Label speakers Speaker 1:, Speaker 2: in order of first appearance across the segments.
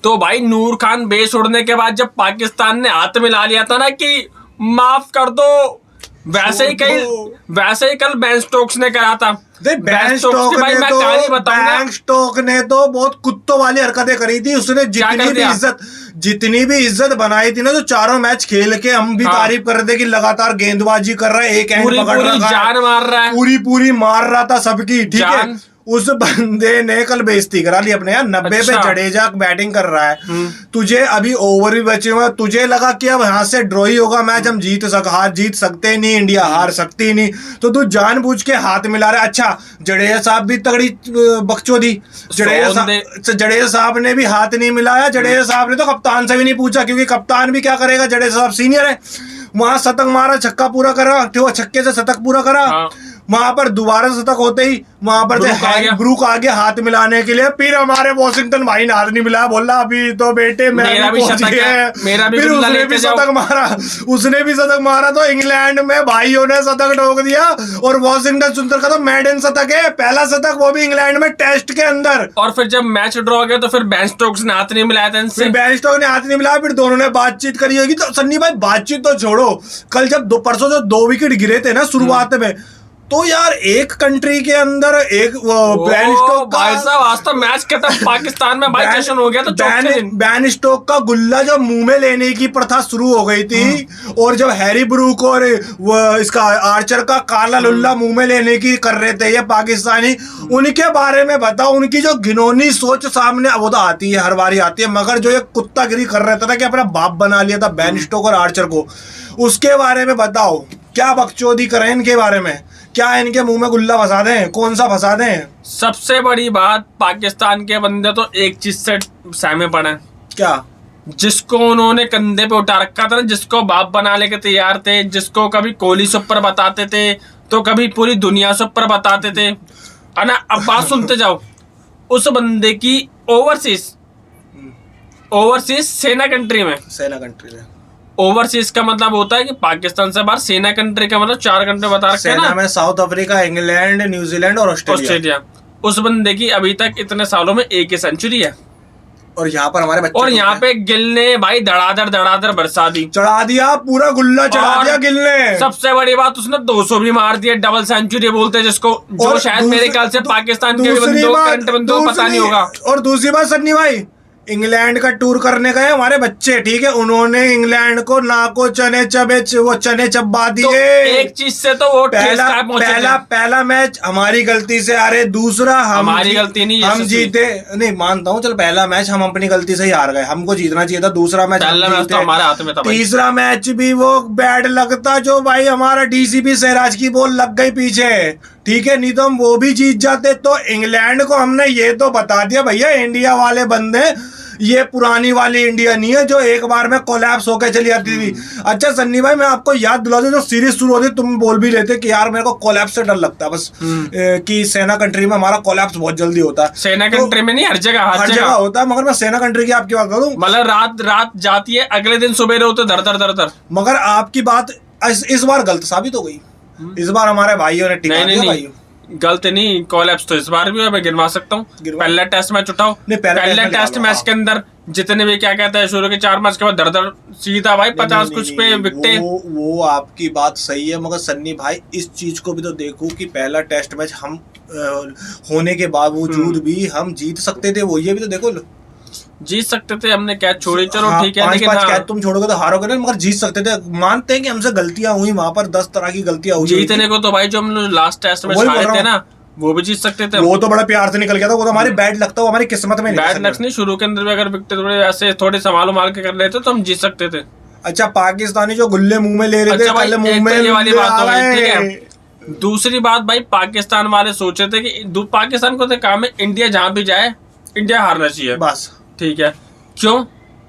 Speaker 1: तो भाई नूर खान बेस उड़ने के बाद जब पाकिस्तान ने हाथ मिला लिया था ना कि माफ कर दो, वैसे ही कल बेन स्टोक्स ने करा था।
Speaker 2: बेन स्टोक ने तो बहुत कुत्तों वाली हरकतें करी थी। उसने जितनी भी इज्जत बनाई थी ना, जो चारों मैच खेल के हम भी तारीफ कर रहे थे कि लगातार गेंदबाजी कर रहा है, एक एंड पकड़ रहा है,
Speaker 1: जान मार रहा है,
Speaker 2: पूरी मार रहा था सबकी, ठीक है। उस बंदे ने कल बेइज्जती करा ली अपने यार। 90 पे जडेजा बैटिंग कर रहा है, तुझे अभी ओवर भी बचे हुए, तुझे लगा कि अब यहाँ से ड्रॉ ही होगा मैच, हम जीत सकते नहीं, इंडिया हार सकती नहीं, तो तू जानबूझ के हाथ मिला रहा है। अच्छा, जडेजा साहब भी तगड़ी बकचोदी, जडेजा साहब ने भी हाथ नहीं मिलाया। जडेजा साहब ने तो कप्तान से भी नहीं पूछा, क्योंकि कप्तान भी क्या करेगा, जडेजा साहब सीनियर है। वहां शतक मारा, छक्का पूरा करा, छक्के से शतक पूरा करा। वहां पर दोबारा शतक होते ही वहां पर ब्रूक आ गया हाथ मिलाने के लिए। फिर हमारे वॉशिंगटन भाई ने हाथ नहीं मिलाया, बोला अभी तो बेटे मेरा भी शतक है। फिर उसने भी शतक मारा तो इंग्लैंड में भाइयों ने शतक ठोक दिया। और वॉशिंगटन सुंदर का तो मेडन शतक है, पहला शतक, वो भी इंग्लैंड में टेस्ट के अंदर।
Speaker 1: और फिर जब मैच ड्रॉ हो गया तो फिर बेन स्टोक्स ने हाथ नहीं मिलाया था इनसे।
Speaker 2: बेन स्टोक्स ने हाथ नहीं मिलाया, फिर दोनों ने बातचीत करी होगी। तो सन्नी भाई बातचीत तो छोड़ो, कल जब परसों जो 2 विकेट गिरे थे ना शुरुआत में, तो यार एक कंट्री के अंदर एक बेन स्टोक
Speaker 1: भाई साहब आज तो मैच खत्म, पाकिस्तान में भाई कैशन हो गया। तो
Speaker 2: बेन स्टोक का गुल्ला जो मुंह में लेने की प्रथा शुरू हो गई थी, और जब हैरी ब्रूक और इसका आर्चर का काला लुल्ला मुंह में लेने की कर रहे थे ये पाकिस्तानी, उनके बारे में बताओ। उनकी जो घिनौनी सोच सामने वो तो आती है, हर बारी आती है, मगर जो ये कुत्तागिरी कर रहे थे ना कि अपना बाप बना लिया था बेन स्टोक और आर्चर को, उसके बारे में बताओ। क्या बकचोदी करें इनके बारे में, क्या इनके मुंह में गुल्ला फंसा दें, कौन सा फंसा दें।
Speaker 1: सबसे बड़ी बात, पाकिस्तान के बंदे तो एक चीज से सहमे पड़े।
Speaker 2: क्या?
Speaker 1: जिसको उन्होंने कंधे पे उठा रखा था ना, जिसको बाप बनाने के तैयार थे, जिसको कभी कोहली से ऊपर बताते थे तो कभी पूरी दुनिया से ऊपर बताते थे, है ना। अब बात सुनते जाओ। उस बंदे की ओवरसीज सेना कंट्री में ओवरसीज का मतलब होता है कि पाकिस्तान से बाहर, सेना कंट्री का मतलब 4 कंट्री बता रखे हैं ना।
Speaker 2: सेना में साउथ अफ्रीका, इंग्लैंड, न्यूजीलैंड और ऑस्ट्रेलिया।
Speaker 1: उस बंदे की अभी तक इतने सालों में एक ही सेंचुरी है।
Speaker 2: और यहाँ पर हमारे बच्चे,
Speaker 1: और यहाँ पे गिल ने भाई धड़ाधड़ बरसा दी,
Speaker 2: चढ़ा दिया, पूरा गुल्ला चढ़ा दिया गिल ने।
Speaker 1: सबसे बड़ी बात, उसने 200 भी मार दिया, डबल सेंचुरी बोलते हैं जिसको, जो शायद मेरे ख्याल से पाकिस्तान के बंदों को पता नहीं होगा।
Speaker 2: और दूसरी बात सन्नी भाई, इंग्लैंड का टूर करने गए हमारे बच्चे, ठीक है, उन्होंने इंग्लैंड को नाको चने चबा दिए।
Speaker 1: तो एक चीज से तो वो
Speaker 2: पहला मैच हमारी गलती से हारे, दूसरा
Speaker 1: हमारी गलती नहीं,
Speaker 2: हम जीते नहीं, मानता हूँ, चल पहला मैच हम अपनी गलती से ही हार गए, हमको जीतना चाहिए था। दूसरा मैच
Speaker 1: तो हमारे हाथ में था।
Speaker 2: तीसरा मैच भी वो बैड लगता जो भाई हमारा डीसीपी सहराज की बॉल लग गई पीछे, ठीक है, नहीं तो हम वो भी जीत जाते। तो इंग्लैंड को हमने ये तो बता दिया भैया, इंडिया वाले बंदे ये पुरानी वाली इंडिया नहीं है जो एक बार में कोलैप्स होकर चली जाती थी। अच्छा सन्नी भाई, मैं आपको याद दिला दूं, जो सीरीज शुरू होती तुम बोल भी लेते कि यार मेरे को कोलैप्स से डर लगता है बस, कि सेना कंट्री में हमारा कोलैप्स बहुत जल्दी होता है।
Speaker 1: सेना कंट्री में नहीं, हर जगह होता
Speaker 2: है, मगर मैं सेना कंट्री की आपकी बात करूं,
Speaker 1: मतलब रात जाती है, अगले दिन सुबह होते दर। मगर
Speaker 2: आपकी बात इस बार गलत साबित हो गई। इस बार हमारे भाइयों ने टिका दिया। भाइयों
Speaker 1: गलत नहीं, कोलैप्स तो इस बार भी मैं गिनवा सकता हूँ। पहला टेस्ट मैच उठाओ, पहले टेस्ट मैच के अंदर जितने भी क्या कहते हैं, शुरू के 4 मैच के बाद दर सीधा भाई 50 कुछ पे विकेट।
Speaker 2: वो आपकी बात सही है, मगर सन्नी भाई इस चीज को भी तो देखो कि पहला टेस्ट मैच हम होने के बावजूद भी हम जीत सकते थे। वो ये भी तो देखो,
Speaker 1: जीत सकते थे, हमने कैच छोड़ी, चलो ठीक है,
Speaker 2: लेकिन कैच तुम छोड़ोगे तो हारोगे ना, मगर जीत सकते थे। मानते हैं कि हमसे गलतियां हुई, वहां पर 10 तरह की गलतियां हुई।
Speaker 1: जीतने को तो भाई जो हम लास्ट टेस्ट में हारे थे ना, वो भी जीत सकते थे।
Speaker 2: वो तो बड़ा प्यार से निकल गया था, वो तो हमारी बैड लगता, वो हमारी किस्मत में
Speaker 1: बैड लक नहीं, शुरू के अंदर भी अगर विकेट ऐसे थोड़े संभाल के कर लेते तो हम जीत सकते थे।
Speaker 2: अच्छा, पाकिस्तानी जो गुल्ले मुंह में ले रहे थे,
Speaker 1: वाली बात हो गई, ठीक है। दूसरी बात भाई, पाकिस्तान वाले सोचे थे कि पाकिस्तान को तो काम है इंडिया जहां भी जाए इंडिया हारना चाहिए बस, ठीक है। क्यों?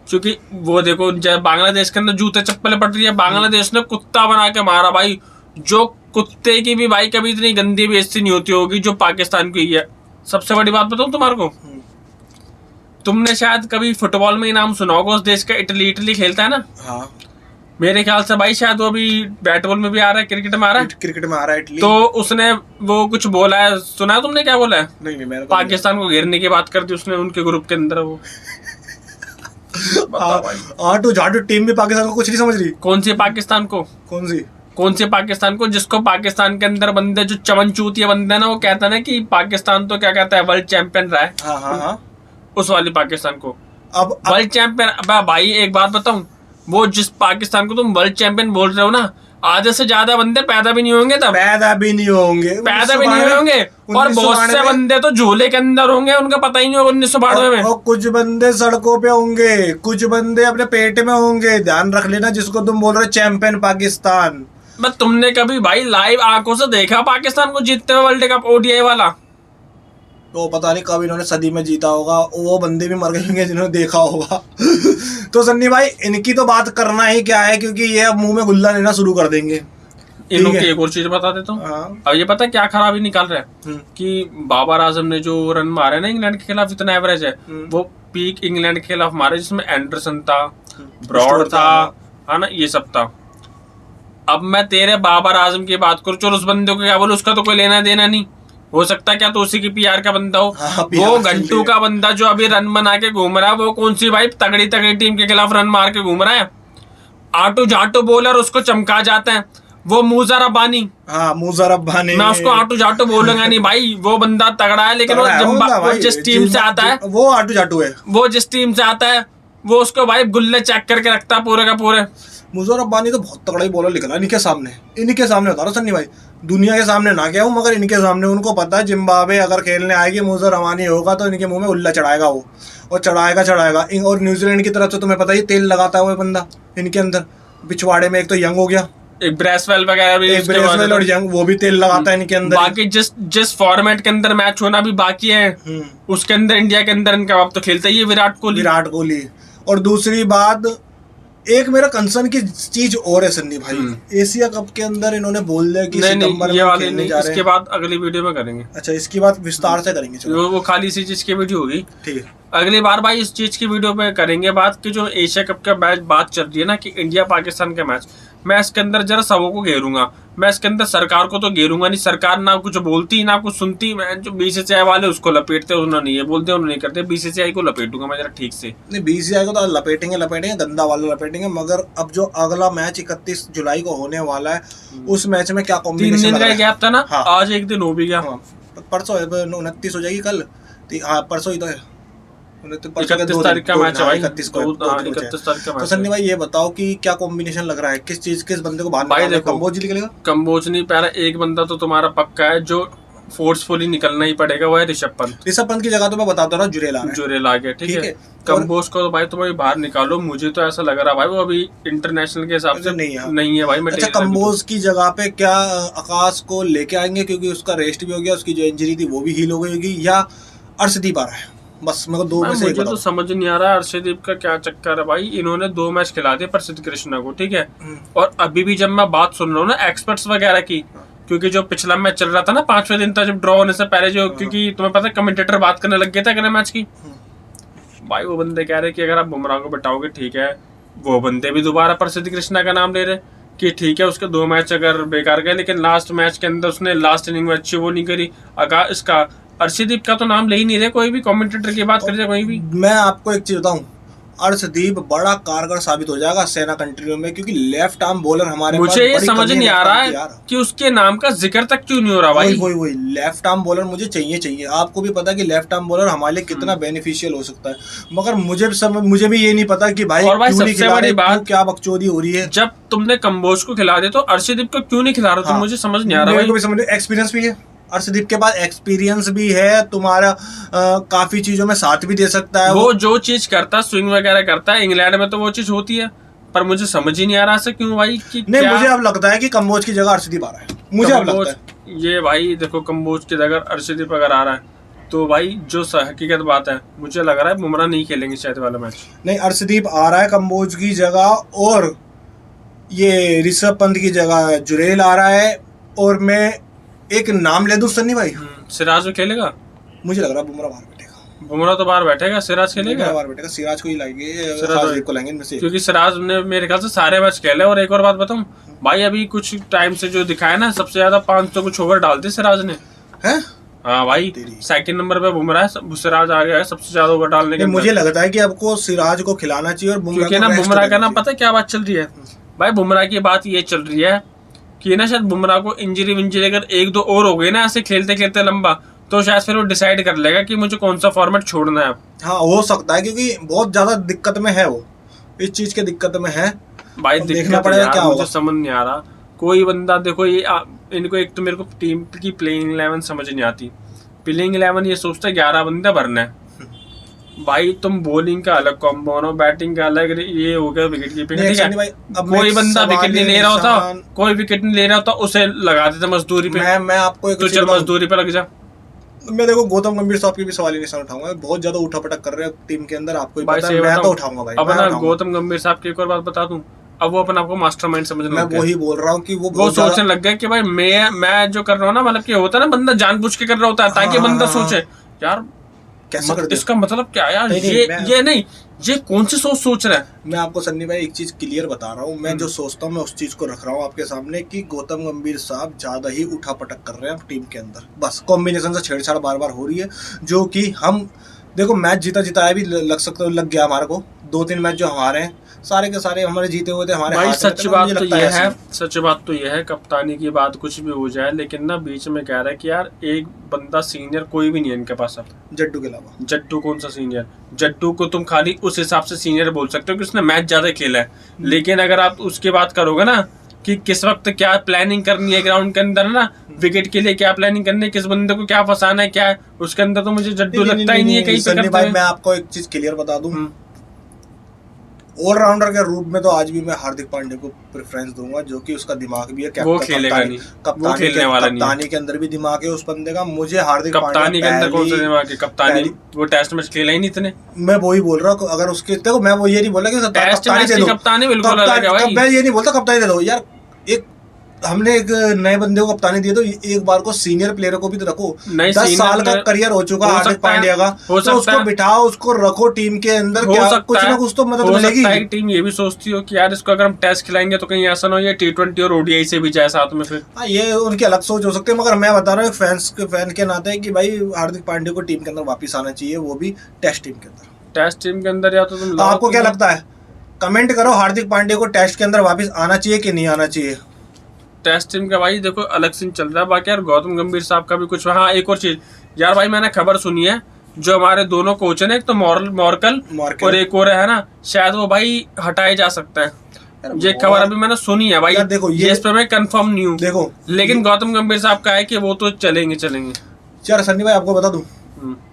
Speaker 1: क्योंकि वो देखो बांग्लादेश के अंदर जूते चप्पलें पड़ रही है, बांग्लादेश ने कुत्ता बना के मारा भाई, जो कुत्ते की भी भाई कभी इतनी गंदी बेइज्जती नहीं होती होगी जो पाकिस्तान की है। सबसे बड़ी बात बताऊं तुम्हारे को, तुमने शायद कभी फुटबॉल में ही नाम सुना होगा उस देश का, इटली खेलता है ना। हाँ। मेरे ख्याल से भाई शायद वो भी बैट बॉल में भी आ रहा है, क्रिकेट में आ रहा है इटली। तो उसने वो कुछ बोला है, सुना है तुमने क्या बोला है? नहीं, पाकिस्तान को घेरने की बात कर दी उसने उनके ग्रुप के अंदर। वो
Speaker 2: आटू झाटू टीम भी पाकिस्तान को कुछ नहीं समझ रही।
Speaker 1: कौन सी पाकिस्तान को? कौन से पाकिस्तान को? जिसको पाकिस्तान के अंदर बंदे जो चमनचूतिया बंदे ना, वो कहता है ना कि पाकिस्तान तो क्या कहता है वर्ल्ड चैंपियन रहा है।
Speaker 2: हाँ।
Speaker 1: उस वाली पाकिस्तान को
Speaker 2: अब
Speaker 1: वर्ल्ड चैंपियन। अब भाई एक बात बताऊं, वो जिस पाकिस्तान को तुम वर्ल्ड चैंपियन बोल रहे हो ना, आधे से ज्यादा बंदे पैदा भी नहीं होंगे तब।
Speaker 2: पैदा भी नहीं होंगे
Speaker 1: और बहुत से बंदे तो झूले के अंदर होंगे, उनका पता ही नहीं होगा 1992 में।
Speaker 2: और कुछ बंदे सड़कों पे होंगे, कुछ बंदे अपने पेट में होंगे। ध्यान रख लेना, जिसको तुम बोल रहे हो चैंपियन पाकिस्तान।
Speaker 1: बस तुमने कभी भाई लाइव आंखों से देखा पाकिस्तान को जीतते हुए वर्ल्ड कप ओडीआई वाला?
Speaker 2: तो पता नहीं कब इन्होंने सदी में जीता होगा, वो बंदे भी मर गए होंगे जिन्होंने देखा होगा। तो सन्नी भाई, इनकी तो बात करना ही क्या है, क्योंकि ये अब मुंह में गुल्ला लेना शुरू कर देंगे।
Speaker 1: इन लोग की एक और चीज बता देता हूँ। अब ये पता क्या खराबी निकाल रहे हैं कि बाबर आजम ने जो रन मारे ना इंग्लैंड के खिलाफ, इतना एवरेज है, वो पीक इंग्लैंड के खिलाफ मारे जिसमें एंडरसन था, ब्रॉड था, है ना, ये सब था। अब मैं तेरे बाबर आजम की बात करूँ, चलो उस बंदे को क्या बोलूं, उसका तो कोई लेना देना नहीं हो सकता, क्या तो उसी की पीआर का बंदा हो। वो घंटू का बंदा जो अभी रन बना के घूम रहा है, वो कौन सी भाई तगड़ी तगड़ी टीम के खिलाफ रन मार के घूम रहा है। आटू जाटू बॉलर उसको चमका जाते हैं, वो मूसा रब्बानी।
Speaker 2: मूसा रब्बानी,
Speaker 1: मैं उसको आटू जाटू बोलूंगा नहीं भाई, वो बंदा तगड़ा है, लेकिन वो जिस टीम से आता है,
Speaker 2: वो आटू जाटू है।
Speaker 1: वो जिस टीम से आता है वो उसको भाई गुल्ले चेक करके रखता है पूरे का पूरे।
Speaker 2: मूसा रब्बानी तो बहुत तगड़ा ही बॉलर निकला इनके सामने बता रहा सन्नी भाई, दुनिया के सामने ना क्या हूँ, मगर इनके सामने उनको पता है जिम्बाब्वे अगर खेलने आएगी, मूसा रब्बानी होगा तो इनके मुंह में उल्ला चढ़ाएगा वो, और चढ़ाएगा। और न्यूजीलैंड की तरफ से तुम्हें पता ही तेल लगाता है वो बंदा इनके अंदर। पिछवाड़े में एक तो यंग हो गया,
Speaker 1: एक ब्रेसवेल वगैरह भी,
Speaker 2: एक ब्रेसवेल और यंग, वो भी तेल लगाता है इनके अंदर।
Speaker 1: बाकी जिस फॉर्मेट के अंदर मैच होना भी बाकी है, उसके अंदर इंडिया के अंदर इनका अब तो खेलता ही है विराट कोहली। और दूसरी बात, एक मेरा कंसर्न की चीज और है सन्नी भाई, एशिया कप के अंदर इन्होंने बोल दिया कि सितंबर में खेलने जा रहे हैं। इसके बाद अगली वीडियो में करेंगे।
Speaker 2: अच्छा, इसकी बात विस्तार से करेंगे। चलो,
Speaker 1: वो खाली इसी चीज की वीडियो होगी,
Speaker 2: ठीक है।
Speaker 1: अगली बार भाई इस चीज की वीडियो पे करेंगे बात कि जो एशिया कप का मैच बात चल रही है ना, कि इंडिया पाकिस्तान का मैच, मैं इसके अंदर जरा सबों को घेरूंगा। मैं इसके अंदर सरकार को तो घेरूंगा नहीं, सरकार ना कुछ बोलती ना कुछ सुनती। मैं जो बीसीसीआई वाले उसको लपेटते, उन्होंने ये बोलते उन्होंने नहीं करते, बीसीसीआई को लपेटूंगा मैं जरा ठीक से।
Speaker 2: नहीं, बीसीसीआई को तो लपेटेंगे गंदा वाला लपेटेंगे, मगर अब जो अगला मैच 31 जुलाई को होने वाला है, उस मैच में क्या कॉम्बिनेशन
Speaker 1: 3 दिन का गैप था ना। हाँ। आज एक दिन हो भी गया।
Speaker 2: परसों 29 हो जाएगी कल। हाँ, परसों ही तो है,
Speaker 1: 31 तारीख का मैच है भाई।
Speaker 2: 31 तारीख का। तो सन्नी भाई ये बताओ कि क्या कॉम्बिनेशन लग रहा है, किस बंदे को बाहर निकालेगा? कंबोज निकलेगा?
Speaker 1: कंबोज नहीं, पहला एक बंदा तो तुम्हारा पक्का है जो फोर्सफुली निकलना ही पड़ेगा, वो है ऋषभ पंत की जगह तो मैं बताता रहा जुरेल आ गया, ठीक है। कंबोज को तो भाई तुम अभी बाहर निकालो, मुझे तो ऐसा लग रहा है भाई वो अभी इंटरनेशनल के हिसाब से नहीं है भाई।
Speaker 2: अच्छा, कंबोज की जगह पे क्या आकाश को लेके आएंगे, क्योंकि उसका रेस्ट भी हो गया, उसकी जो इंजरी थी वो भी हील हो गई होगी, या अर्शदीप आ रहा है? बस मेरे को दो में से
Speaker 1: मुझे तो समझ नहीं आ रहा अर्शदीप का क्या चक्कर है भाई। इन्होंने 2 मैच खिला दिए प्रसिद्ध कृष्णा को, ठीक है। और अभी भी जब मैं बात सुन रहा हूँ ना एक्सपर्ट्स वगैरह की, क्योंकि जो पिछला मैच चल रहा था ना 5वें दिन था, जब ड्रॉ होने से पहले, जो क्योंकि तुम्हें पता है कमेंटेटर बात करने लग गया था अगले मैच की, भाई वो बंदे कह रहे कि अगर आप बुमराह को बिठाओगे ठीक है, वो बंदे भी दोबारा प्रसिद्ध कृष्णा का नाम ले रहे कि ठीक है उसके 2 मैच अगर बेकार गए, लेकिन लास्ट मैच के अंदर उसने लास्ट इनिंग में अच्छी वो नहीं करी। अगर इसका अर्शदीप का तो नाम ले ही नहीं रहे कोई भी, कमेंटेटर की बात कर जाए कोई भी।
Speaker 2: मैं आपको एक चीज बताऊं, अर्शदीप बड़ा कारगर साबित हो जाएगा सेना कंट्री में, क्योंकि लेफ्ट आर्म बॉलर हमारे पास
Speaker 1: मुझे ये समझ नहीं आ रहा है कि उसके नाम का जिक्र तक क्यों नहीं हो रहा भाई।
Speaker 2: वही लेफ्ट आर्म बॉलर मुझे चाहिए। आपको भी पता है कि लेफ्ट आर्म बॉलर हमारे लिए कितना बेनिफिशियल हो सकता है, मगर मुझे भी ये नहीं पता कि भाई
Speaker 1: सबसे बड़ी बात
Speaker 2: क्या बकचोदी हो रही है।
Speaker 1: जब तुमने कंबोज को खिला दिया तो अर्शदीप को क्यों नहीं खिला रहे? मुझे समझ नहीं आ रहा भाई।
Speaker 2: एक्सपीरियंस भी है अर्शदीप के पास, एक्सपीरियंस भी है, तुम्हारा काफी चीजों में साथ भी दे सकता है।
Speaker 1: वो जो चीज करता है, स्विंग वगैरह करता है, इंग्लैंड में तो वो चीज होती है, पर मुझे समझ ही नहीं आ रहा है क्यों भाई कि
Speaker 2: नहीं। मुझे अब लगता है कि कंबोज की जगह अर्शदीप आ रहा है, मुझे अब लगता है
Speaker 1: ये भाई। देखो कंबोज की जगह अर्शदीप अगर आ रहा है तो भाई जो हकीकत बात है, मुझे लग रहा है बुमराह नहीं खेलेंगे शायद वाला मैच।
Speaker 2: नहीं, अर्शदीप आ रहा है कंबोज की जगह, और ये ऋषभ पंत की जगह जुरेल आ रहा है। और मैं एक नाम ले दूं सन्नी भाई,
Speaker 1: सिराज में खेलेगा?
Speaker 2: मुझे लग रहा है बुमराह बाहर बैठेगा।
Speaker 1: बुमराह तो बाहर बैठेगा, सिराज खेलेगा?
Speaker 2: बाहर बैठेगा, सिराज को ही लाएंगे,
Speaker 1: क्योंकि सिराज ने मेरे ख्याल से सारे मैच खेले। और एक और बात बताऊं भाई, अभी कुछ टाइम से जो दिखाया ना, सबसे ज्यादा 500 कुछ ओवर डालते सिराज ने। हाँ भाई, सेकंड नंबर पे बुमराह, सिराज आ गया है सबसे ज्यादा ओवर डालने के।
Speaker 2: मुझे लगता है कि आपको सिराज को खिलाना चाहिए और बुमराह
Speaker 1: क्योंकि ना बुमराह का ना पता क्या बात चल रही है भाई, बुमराह की बात ये चल रही है कि ना शायद बुमराह को इंजरी अगर 1-2 और हो गई ना ऐसे खेलते खेलते लंबा, तो शायद फिर वो डिसाइड कर लेगा कि मुझे कौन सा फॉर्मेट छोड़ना है।
Speaker 2: हाँ हो सकता है, क्योंकि बहुत ज्यादा दिक्कत में है वो, इस चीज के दिक्कत में है
Speaker 1: भाई।
Speaker 2: देखना पड़ेगा क्या
Speaker 1: मुझे समझ नहीं आ रहा कोई बंदा। देखो ये इनको एक तो मेरे को टीम की प्लेइंग 11 समझ नहीं आती। प्लेइंग 11 ये सोचता है 11 बंदा भरना है भाई। तुम बॉलिंग का अलग कॉम्बो हो, बैटिंग का अलग, ये हो गया विकेट कीपिंग, ठीक है। कोई बंदा विकेट नहीं ले रहा होता, कोई विकेट नहीं ले रहा होता, उसे लगा देते मजदूरी पे।
Speaker 2: मैं आपको एक
Speaker 1: तो चल मजदूरी पे लग जा।
Speaker 2: मैं देखो गौतम गंभीर साहब की भी सवाल ही नहीं उठाऊंगा, बहुत ज्यादा उठापटक कर रहे हैं टीम के अंदर, आपको पता है। मैं तो उठाऊंगा भाई।
Speaker 1: अब ना गौतम गंभीर साहब की एक और बात बता दूं, अब वो अपने आपको मास्टरमाइंड समझने लग गए।
Speaker 2: मैं वही बोल रहा हूँ कि वो
Speaker 1: सोचने लग गया कि भाई मैं जो कर रहा हूँ ना, मतलब कि होता है ना बंदा जानबूझ के कर रहा होता है ताकि बंदा सोचे यार
Speaker 2: कैसे कर
Speaker 1: इसका मतलब क्या यार, ये नहीं, ये कौन सी सोच रहा है।
Speaker 2: मैं आपको सन्नी भाई एक चीज क्लियर बता रहा हूँ, मैं जो सोचता हूँ मैं उस चीज को रख रहा हूँ आपके सामने कि गौतम गंभीर साहब ज्यादा ही उठापटक कर रहे हैं टीम के अंदर। बस कॉम्बिनेशन से छेड़छाड़ बार बार हो रही है, जो कि हम देखो मैच जिताया भी लग गया हमारे को। 2-3 मैच जो हमारे हैं सारे के सारे हमारे जीते हुए थे हमारे
Speaker 1: भाई। सच बात तो ये है कप्तानी की बात कुछ भी हो जाए, लेकिन ना बीच में कह रहा है कि यार एक बंदा सीनियर कोई भी नहीं है इनके पास अब,
Speaker 2: जड्डू के अलावा।
Speaker 1: जड्डू कौन सा सीनियर? जड्डू को तुम खाली उस हिसाब से सीनियर बोल सकते हो कि उसने मैच ज्यादा खेला है, लेकिन अगर आप उसकी बात करोगे ना कि किस वक्त क्या प्लानिंग करनी है ग्राउंड के अंदर ना, विकेट के लिए क्या प्लानिंग करनी है, किस बंदे को क्या फंसाना है, क्या है उसके अंदर, तो मुझे जड्डू लगता ही नहीं है कहीं पे करते हैं।
Speaker 2: मैं आपको एक चीज क्लियर बता दूं, ऑलराउंडर के रूप में तो आज भी मैं हार्दिक पांड्या को प्रेफरेंस दूंगा, जो कि उसका दिमाग भी है।
Speaker 1: वो खेलेगा नहीं, वो खेलने वाला नहीं।
Speaker 2: कप्तानी के अंदर भी दिमाग है उस बंदे का। मुझे हार्दिक
Speaker 1: कप्तानी के अंदर कौन सा दिमाग है? कप्तानी वो टेस्ट मैच खेला ही नहीं इतने।
Speaker 2: मैं वही बोल रहा हूँ, अगर उसके देखो मैं वो ये नहीं बोला कि
Speaker 1: कप्तानी बिल्कुल अलग है भाई।
Speaker 2: मैं ये नहीं बोलता कप्तानी दे दो यार, एक हमने एक नए बंदे को कप्तानी दी तो एक बार को सीनियर प्लेयर को भी तो रखो। 10 साल का करियर हो चुका हार्दिक पांड्या का, तो उसको बिठाओ, उसको रखो टीम के अंदर, क्या कुछ ना कुछ तो मदद मिलेगी।
Speaker 1: टीम ये भी सोचती हो कि यार इसको अगर हम टेस्ट खिलाएंगे तो कहीं ऐसा ना हो ये T20 और ODI से भी जाए साथ में। फिर
Speaker 2: ये उनकी अलग सोच हो सकती है, मगर मैं बता रहा हूँ फैन के नाते कि भाई हार्दिक पांड्या को टीम के अंदर वापिस आना चाहिए, वो भी टेस्ट टीम के अंदर।
Speaker 1: टेस्ट टीम के अंदर या तो तुम
Speaker 2: आपको क्या लगता है? कमेंट करो, हार्दिक पांड्या को टेस्ट के अंदर वापिस आना चाहिए कि नहीं आना चाहिए।
Speaker 1: टेस्ट टीम का भाई देखो अलग सीन चल रहा है। बाकी यार गौतम गंभीर साहब का भी कुछ। हाँ एक और चीज यार भाई, मैंने खबर सुनी है जो हमारे दोनों कोच हैं, एक तो मॉर्कल और एक और है ना, शायद वो भाई हटाए जा सकता है। ये खबर अभी मैंने सुनी है भाई, देखो ये इस पे मैं कंफर्म नहीं हूँ देखो, लेकिन गौतम गंभीर साहब का है कि वो तो चलेंगे।
Speaker 2: यार सन्नी भाई आपको बता दूं,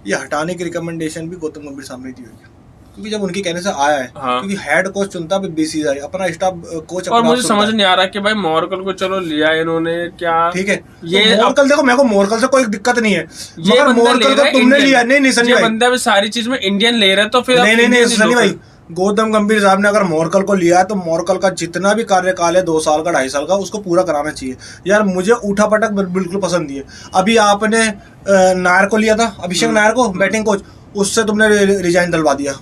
Speaker 2: ये हटाने की रिकमेंडेशन भी गौतम गंभीर साहब ने दी हुई है, क्योंकि जब उनके कहने से आया है। हाँ। क्योंकि हेड कोच चुनता है BCCI, अपना स्टाफ कोच।
Speaker 1: और मुझे समझ नहीं आ रहा कि भाई मॉर्कल को चलो लिया इन्होंने क्या, ठीक है
Speaker 2: ये मॉर्कल देखो, मेरे को मॉर्कल से कोई दिक्कत नहीं है, मगर मॉर्कल को तुमने लिया नहीं सनी भाई,
Speaker 1: बंदा भी सारी चीज में इंडियन ले रहा है, तो फिर
Speaker 2: नहीं सनी भाई, गौतम गंभीर साहब ने अगर मॉर्कल को लिया है तो मॉर्कल का जितना भी कार्यकाल है 2 साल का 2.5 साल का, उसको पूरा कराना चाहिए। यार मुझे उठा पटक बिल्कुल पसंद नहीं है। अभी आपने नायर को लिया था, अभिषेक नायर को बैटिंग कोच, उससे तुमने रिजाइन दिलवा दिया।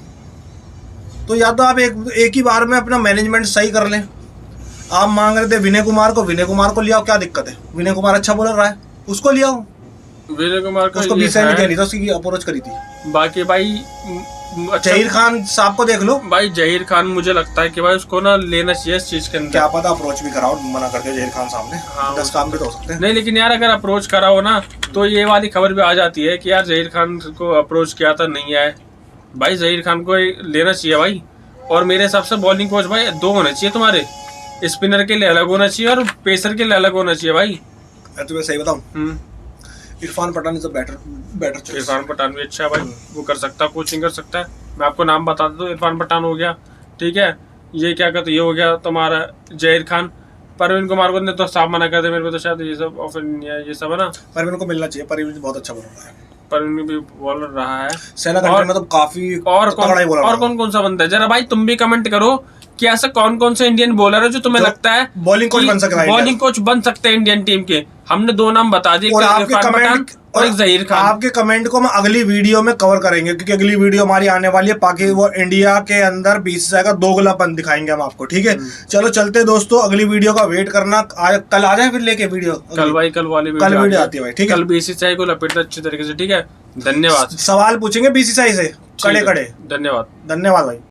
Speaker 2: तो या तो आप एक ही बार में अपना मैनेजमेंट सही कर लें। आप मांग रहे थे विनय कुमार को लिया, क्या दिक्कत है? विनय कुमार अच्छा बॉलर रहा है, उसको लिया।
Speaker 1: विनय कुमार को
Speaker 2: उसको 20 नहीं कहनी था, उसकी अप्रोच करी थी।
Speaker 1: बाकी भाई
Speaker 2: जहीर खान साहब को देख लो
Speaker 1: भाई, जहीर खान मुझे लगता है कि भाई उसको ना लेना चाहिए इस चीज के अंदर।
Speaker 2: क्या पता अप्रोच भी कराओ, मना कर दिया जहीर खान साहब ने। हाँ, 10 काम भी तो हो सकते हैं।
Speaker 1: नहीं लेकिन यार अगर अप्रोच कराओ ना तो ये वाली खबर भी आ जाती है कि यार जहीर खान को अप्रोच किया था, नहीं आए। भाई जहीर खान को लेना चाहिए भाई। और मेरे हिसाब से बॉलिंग कोच भाई 2 होने चाहिए तुम्हारे, स्पिनर के लिए अलग होना चाहिए और पेसर के लिए अलग होना चाहिए भाई।
Speaker 2: मैं तुम्हें सही बताऊं, Irfan Pathan is a better choice.
Speaker 1: Irfan Pathan भी अच्छा है भाई, वो कर सकता है, कोचिंग कर सकता है। मैं आपको नाम बता देता हूँ, इरफान पठान हो गया, ठीक है, ये क्या कहते ये हो गया तुम्हारा जहीर खान। परवीन कुमार को ने तो साफ मना कर दिया, मेरे को तो शायद ये सब ऑफर नहीं है, ये सब है ना।
Speaker 2: परवीन को मिलना चाहिए, परवीन बहुत अच्छा बॉलर है,
Speaker 1: परवीन भी बॉलर रहा है
Speaker 2: सेना कंट्री में तो काफी। और
Speaker 1: कौन सा बंदा है जरा भाई तुम भी कमेंट करो कि ऐसा कौन से इंडियन बॉलर है जो तुम्हें लगता है
Speaker 2: बॉलिंग कोच बन सकता है,
Speaker 1: बॉलिंग कोच बन सकते हैं इंडियन टीम के। हमने 2 नाम बता दिए, और एक जहीर खान।
Speaker 2: आपके कमेंट को हम अगली वीडियो में कवर करेंगे, क्योंकि अगली वीडियो हमारी आने वाली है वो इंडिया के अंदर बीसीसीआई का दोगलापन दिखाएंगे हम आपको, ठीक है। चलो चलते दोस्तों, अगली वीडियो का वेट करना, कल आ जाए फिर लेके वीडियो।
Speaker 1: कल भाई, कल वाली
Speaker 2: वीडियो आती है भाई, ठीक है।
Speaker 1: कल बीसीसीआई को लपेटते अच्छी तरीके से, ठीक है। धन्यवाद।
Speaker 2: सवाल पूछेंगे बीसीसीआई से कड़े।
Speaker 1: धन्यवाद
Speaker 2: भाई।